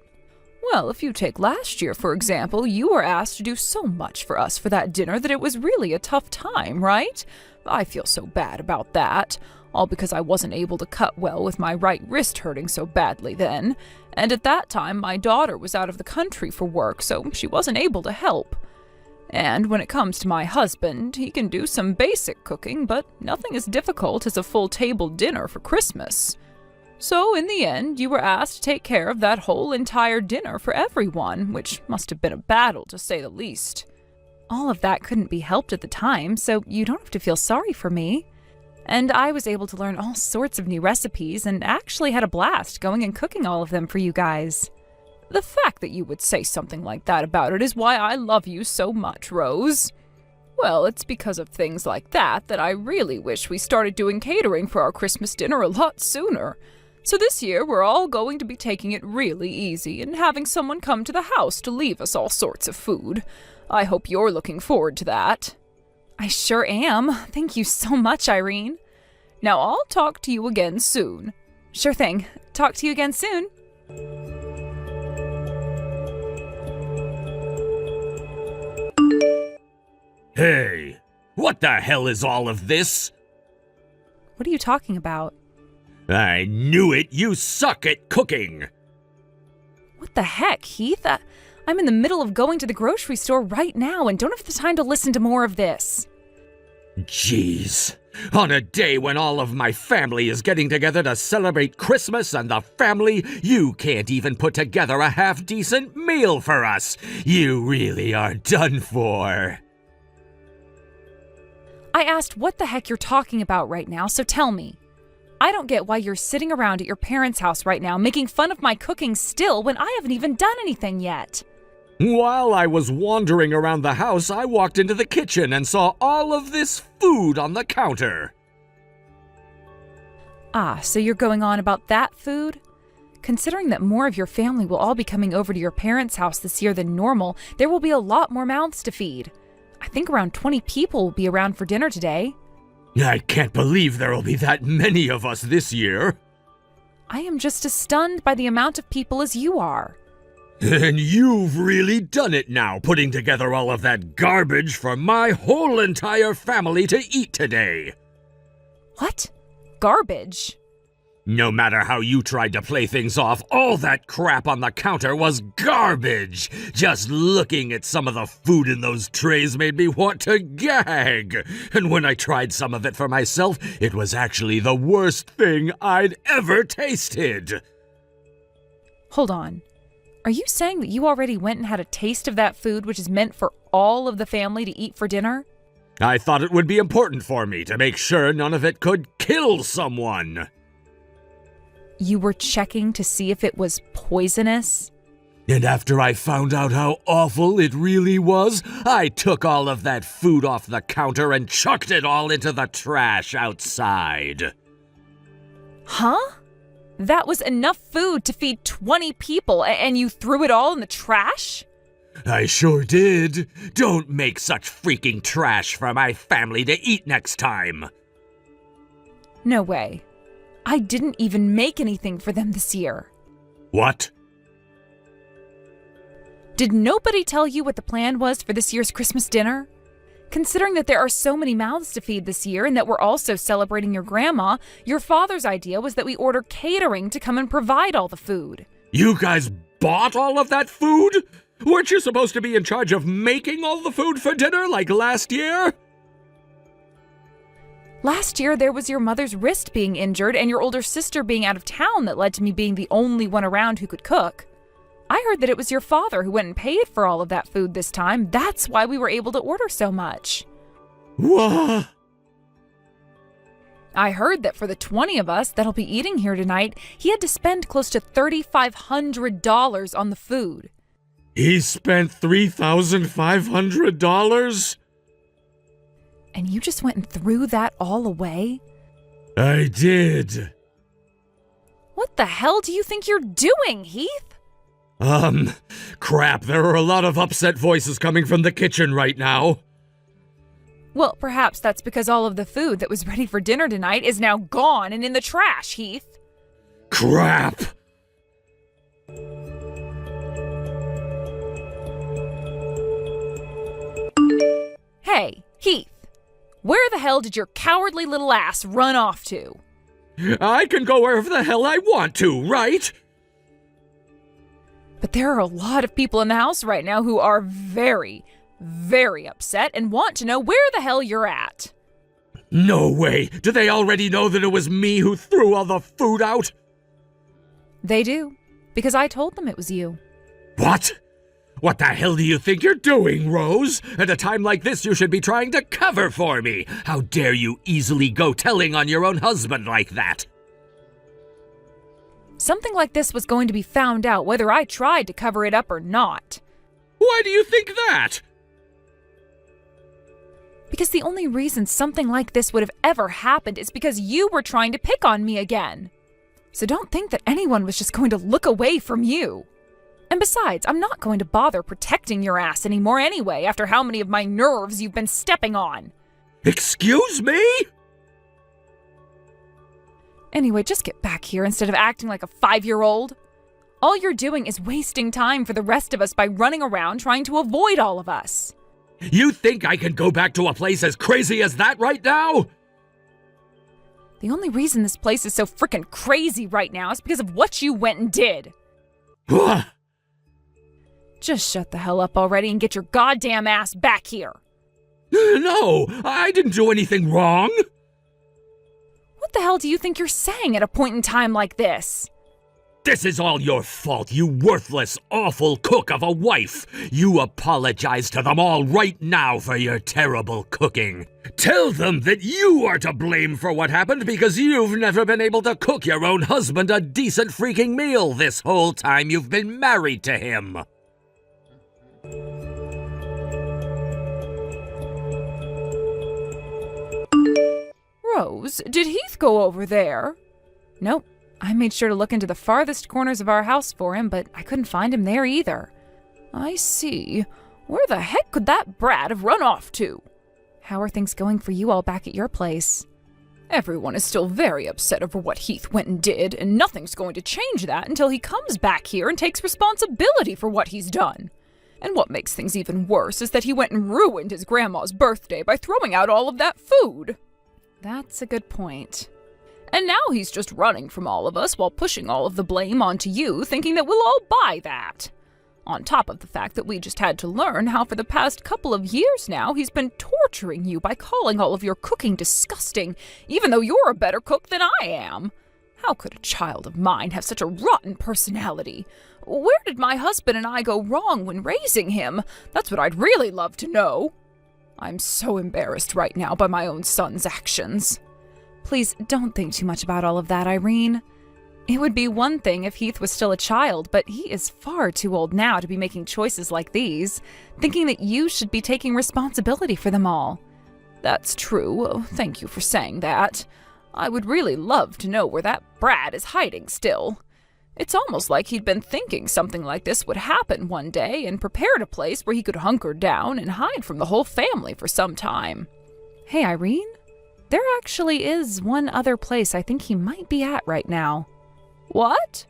Well, if you take last year, for example, you were asked to do so much for us for that dinner that it was really a tough time, right? I feel so bad about that, all because I wasn't able to cut well with my right wrist hurting so badly then, and at that time my daughter was out of the country for work, so she wasn't able to help. And when it comes to my husband, he can do some basic cooking, but nothing as difficult as a full table dinner for Christmas. So, in the end, you were asked to take care of that whole entire dinner for everyone, which must have been a battle, to say the least. All of that couldn't be helped at the time, so you don't have to feel sorry for me. And I was able to learn all sorts of new recipes and actually had a blast going and cooking all of them for you guys. The fact that you would say something like that about it is why I love you so much, Rose. Well, it's because of things like that I really wish we started doing catering for our Christmas dinner a lot sooner. So this year we're all going to be taking it really easy and having someone come to the house to leave us all sorts of food. I hope you're looking forward to that. I sure am. Thank you so much, Irene. Now I'll talk to you again soon. Sure thing. Talk to you again soon. Hey, what the hell is all of this? What are you talking about? I knew it! You suck at cooking! What the heck, Heath? I'm in the middle of going to the grocery store right now and don't have the time to listen to more of this. Jeez. On a day when all of my family is getting together to celebrate Christmas and the family, you can't even put together a half-decent meal for us. You really are done for. I asked what the heck you're talking about right now, so tell me. I don't get why you're sitting around at your parents' house right now making fun of my cooking still when I haven't even done anything yet. While I was wandering around the house, I walked into the kitchen and saw all of this food on the counter. Ah, so you're going on about that food? Considering that more of your family will all be coming over to your parents' house this year than normal, there will be a lot more mouths to feed. I think around 20 people will be around for dinner today. I can't believe there will be that many of us this year. I am just as stunned by the amount of people as you are. And you've really done it now, putting together all of that garbage for my whole entire family to eat today. What? Garbage? No matter how you tried to play things off, all that crap on the counter was garbage. Just looking at some of the food in those trays made me want to gag. And when I tried some of it for myself, it was actually the worst thing I'd ever tasted. Hold on. Are you saying that you already went and had a taste of that food which is meant for all of the family to eat for dinner? I thought it would be important for me to make sure none of it could kill someone. You were checking to see if it was poisonous? And after I found out how awful it really was, I took all of that food off the counter and chucked it all into the trash outside. Huh? That was enough food to feed 20 people, and you threw it all in the trash? I sure did. Don't make such freaking trash for my family to eat next time. No way. I didn't even make anything for them this year. What? Did nobody tell you what the plan was for this year's Christmas dinner? Considering that there are so many mouths to feed this year and that we're also celebrating your grandma, your father's idea was that we order catering to come and provide all the food. You guys bought all of that food? Weren't you supposed to be in charge of making all the food for dinner like last year? Last year, there was your mother's wrist being injured and your older sister being out of town that led to me being the only one around who could cook. I heard that it was your father who went and paid for all of that food this time. That's why we were able to order so much. What? I heard that for the 20 of us that'll be eating here tonight, he had to spend close to $3,500 on the food. He spent $3,500? And you just went and threw that all away? I did. What the hell do you think you're doing, Heath? Crap, there are a lot of upset voices coming from the kitchen right now. Well, perhaps that's because all of the food that was ready for dinner tonight is now gone and in the trash, Heath. Crap! Hey, Heath. Where the hell did your cowardly little ass run off to? I can go wherever the hell I want to, right? But there are a lot of people in the house right now who are very, very upset and want to know where the hell you're at. No way! Do they already know that it was me who threw all the food out? They do, because I told them it was you. What? What the hell do you think you're doing, Rose? At a time like this, you should be trying to cover for me. How dare you easily go telling on your own husband like that? Something like this was going to be found out whether I tried to cover it up or not. Why do you think that? Because the only reason something like this would have ever happened is because you were trying to pick on me again. So don't think that anyone was just going to look away from you. And besides, I'm not going to bother protecting your ass anymore anyway after how many of my nerves you've been stepping on. Excuse me? Anyway, just get back here instead of acting like a 5-year-old. All you're doing is wasting time for the rest of us by running around trying to avoid all of us. You think I can go back to a place as crazy as that right now? The only reason this place is so frickin' crazy right now is because of what you went and did. Just shut the hell up already and get your goddamn ass back here. No, I didn't do anything wrong. What the hell do you think you're saying at a point in time like this? This is all your fault, you worthless, awful cook of a wife. You apologize to them all right now for your terrible cooking. Tell them that you are to blame for what happened because you've never been able to cook your own husband a decent freaking meal this whole time you've been married to him. Rose, did Heath go over there? Nope. I made sure to look into the farthest corners of our house for him, but I couldn't find him there either. I see. Where the heck could that brat have run off to? How are things going for you all back at your place? Everyone is still very upset over what Heath went and did, and nothing's going to change that until he comes back here and takes responsibility for what he's done. And what makes things even worse is that he went and ruined his grandma's birthday by throwing out all of that food. That's a good point. And now he's just running from all of us while pushing all of the blame onto you, thinking that we'll all buy that. On top of the fact that we just had to learn how for the past couple of years now he's been torturing you by calling all of your cooking disgusting, even though you're a better cook than I am. How could a child of mine have such a rotten personality? Where did my husband and I go wrong when raising him? That's what I'd really love to know. I'm so embarrassed right now by my own son's actions. Please don't think too much about all of that, Irene. It would be one thing if Heath was still a child, but he is far too old now to be making choices like these, thinking that you should be taking responsibility for them all. That's true. Thank you for saying that. I would really love to know where that brat is hiding still. It's almost like he'd been thinking something like this would happen one day and prepared a place where he could hunker down and hide from the whole family for some time. Hey, Irene? There actually is one other place I think he might be at right now. What?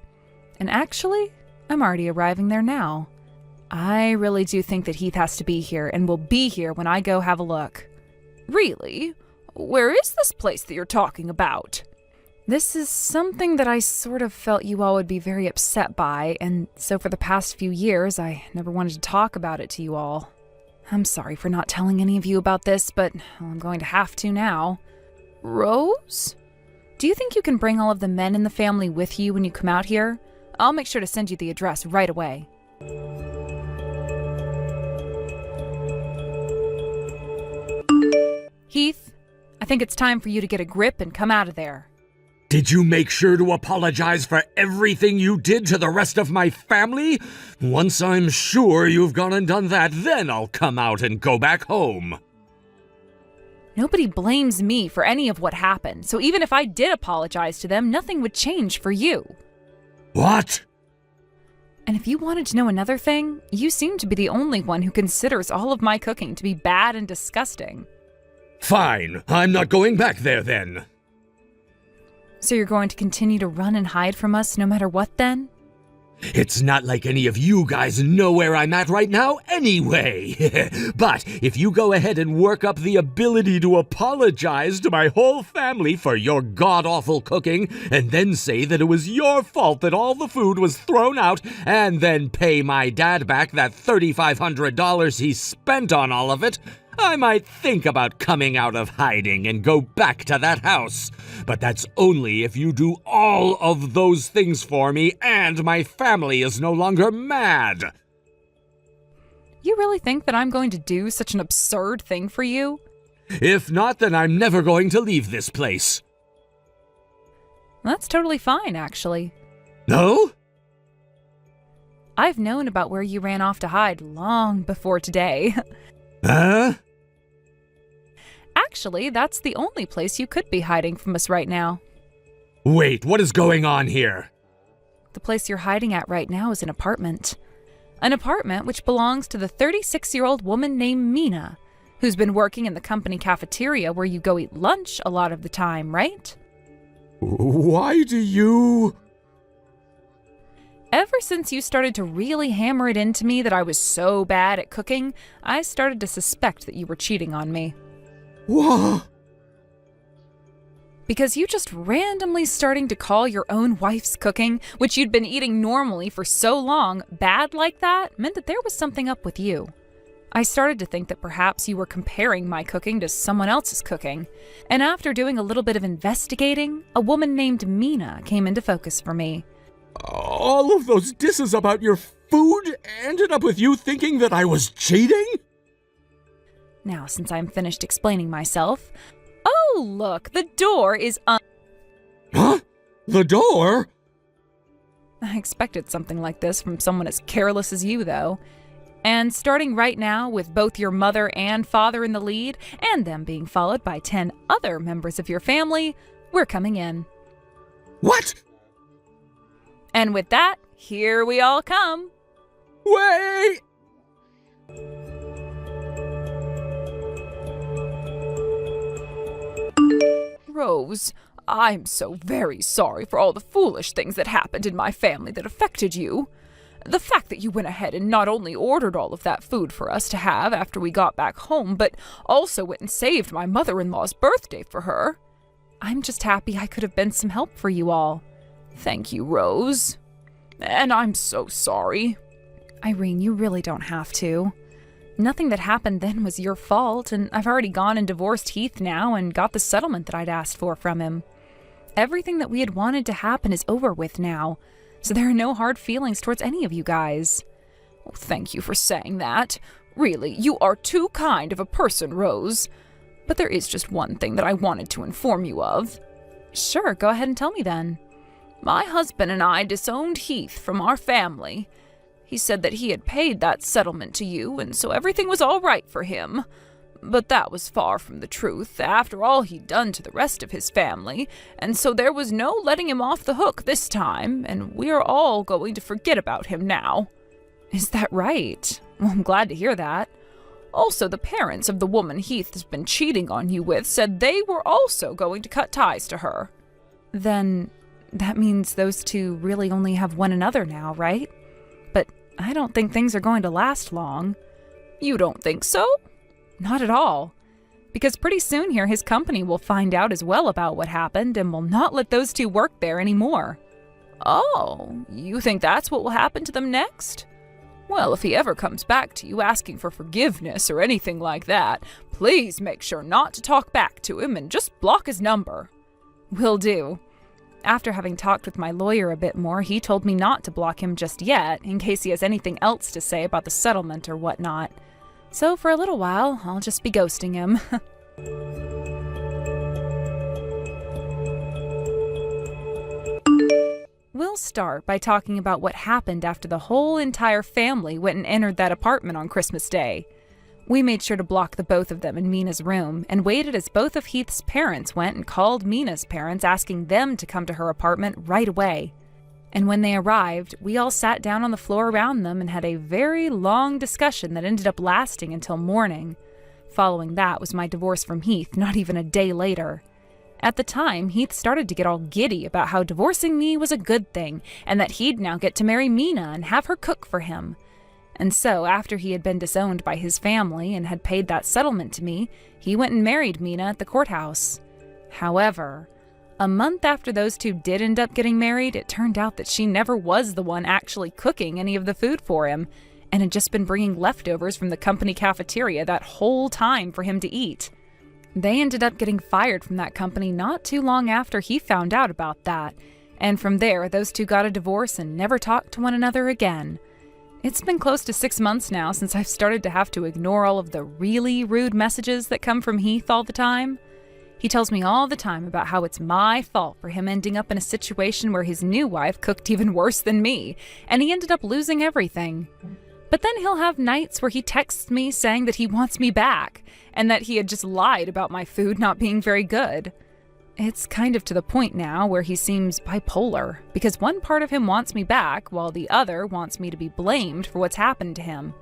And actually, I'm already arriving there now. I really do think that Heath has to be here and will be here when I go have a look. Really? Where is this place that you're talking about? This is something that I sort of felt you all would be very upset by, and so for the past few years, I never wanted to talk about it to you all. I'm sorry for not telling any of you about this, but I'm going to have to now. Rose? Do you think you can bring all of the men in the family with you when you come out here? I'll make sure to send you the address right away. Heath, I think it's time for you to get a grip and come out of there. Did you make sure to apologize for everything you did to the rest of my family? Once I'm sure you've gone and done that, then I'll come out and go back home. Nobody blames me for any of what happened, so even if I did apologize to them, nothing would change for you. What? And if you wanted to know another thing, you seem to be the only one who considers all of my cooking to be bad and disgusting. Fine, I'm not going back there then. So you're going to continue to run and hide from us no matter what then? It's not like any of you guys know where I'm at right now anyway. But if you go ahead and work up the ability to apologize to my whole family for your god-awful cooking, and then say that it was your fault that all the food was thrown out, and then pay my dad back that $3,500 he spent on all of it, I might think about coming out of hiding and go back to that house. But that's only if you do all of those things for me and my family is no longer mad. You really think that I'm going to do such an absurd thing for you? If not, then I'm never going to leave this place. That's totally fine, actually. No? I've known about where you ran off to hide long before today. Huh? Actually, that's the only place you could be hiding from us right now. Wait, what is going on here? The place you're hiding at right now is an apartment. An apartment which belongs to the 36-year-old woman named Mina, who's been working in the company cafeteria where you go eat lunch a lot of the time, right? Why do you... Ever since you started to really hammer it into me that I was so bad at cooking, I started to suspect that you were cheating on me. What? Because you just randomly starting to call your own wife's cooking, which you'd been eating normally for so long, bad like that, meant that there was something up with you. I started to think that perhaps you were comparing my cooking to someone else's cooking. And after doing a little bit of investigating, a woman named Mina came into focus for me. All of those disses about your food ended up with you thinking that I was cheating? Now, since I'm finished explaining myself... Oh, look, the door is Huh? The door? I expected something like this from someone as careless as you, though. And starting right now, with both your mother and father in the lead, and them being followed by 10 other members of your family, we're coming in. What? And with that, here we all come. Wait! Rose, I'm so very sorry for all the foolish things that happened in my family that affected you. The fact that you went ahead and not only ordered all of that food for us to have after we got back home, but also went and saved my mother-in-law's birthday for her. I'm just happy I could have been some help for you all. Thank you, Rose. And I'm so sorry. Irene, you really don't have to. Nothing that happened then was your fault, and I've already gone and divorced Heath now and got the settlement that I'd asked for from him. Everything that we had wanted to happen is over with now, so there are no hard feelings towards any of you guys. Oh, thank you for saying that. Really, you are too kind of a person, Rose. But there is just one thing that I wanted to inform you of. Sure, go ahead and tell me then. My husband and I disowned Heath from our family. He said that he had paid that settlement to you, and so everything was all right for him. But that was far from the truth, after all he'd done to the rest of his family, and so there was no letting him off the hook this time, and we're all going to forget about him now. Is that right? Well, I'm glad to hear that. Also, the parents of the woman Heath has been cheating on you with said they were also going to cut ties to her. Then that means those two really only have one another now, right? But I don't think things are going to last long. You don't think so? Not at all. Because pretty soon here his company will find out as well about what happened and will not let those two work there anymore. Oh, you think that's what will happen to them next? Well, if he ever comes back to you asking for forgiveness or anything like that, please make sure not to talk back to him and just block his number. Will do. After having talked with my lawyer a bit more, he told me not to block him just yet, in case he has anything else to say about the settlement or whatnot. So for a little while, I'll just be ghosting him. We'll start by talking about what happened after the whole entire family went and entered that apartment on Christmas Day. We made sure to block the both of them in Mina's room and waited as both of Heath's parents went and called Mina's parents asking them to come to her apartment right away. And when they arrived, we all sat down on the floor around them and had a very long discussion that ended up lasting until morning. Following that was my divorce from Heath, not even a day later. At the time, Heath started to get all giddy about how divorcing me was a good thing and that he'd now get to marry Mina and have her cook for him. And so, after he had been disowned by his family and had paid that settlement to me, he went and married Mina at the courthouse. However, a month after those two did end up getting married, it turned out that she never was the one actually cooking any of the food for him, and had just been bringing leftovers from the company cafeteria that whole time for him to eat. They ended up getting fired from that company not too long after he found out about that, and from there, those two got a divorce and never talked to one another again. It's been close to 6 months now since I've started to have to ignore all of the really rude messages that come from Heath all the time. He tells me all the time about how it's my fault for him ending up in a situation where his new wife cooked even worse than me, and he ended up losing everything. But then he'll have nights where he texts me saying that he wants me back, and that he had just lied about my food not being very good. It's kind of to the point now where he seems bipolar, because one part of him wants me back, while the other wants me to be blamed for what's happened to him,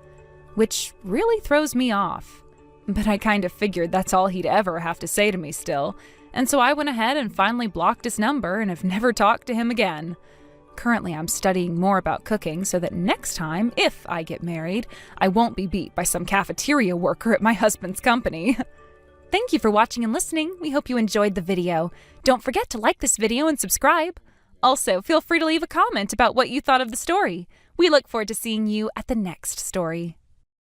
which really throws me off. But I kind of figured that's all he'd ever have to say to me still, and so I went ahead and finally blocked his number and have never talked to him again. Currently, I'm studying more about cooking so that next time, if I get married, I won't be beat by some cafeteria worker at my husband's company. Thank you for watching and listening. We hope you enjoyed the video. Don't forget to like this video and subscribe. Also, feel free to leave a comment about what you thought of the story. We look forward to seeing you at the next story.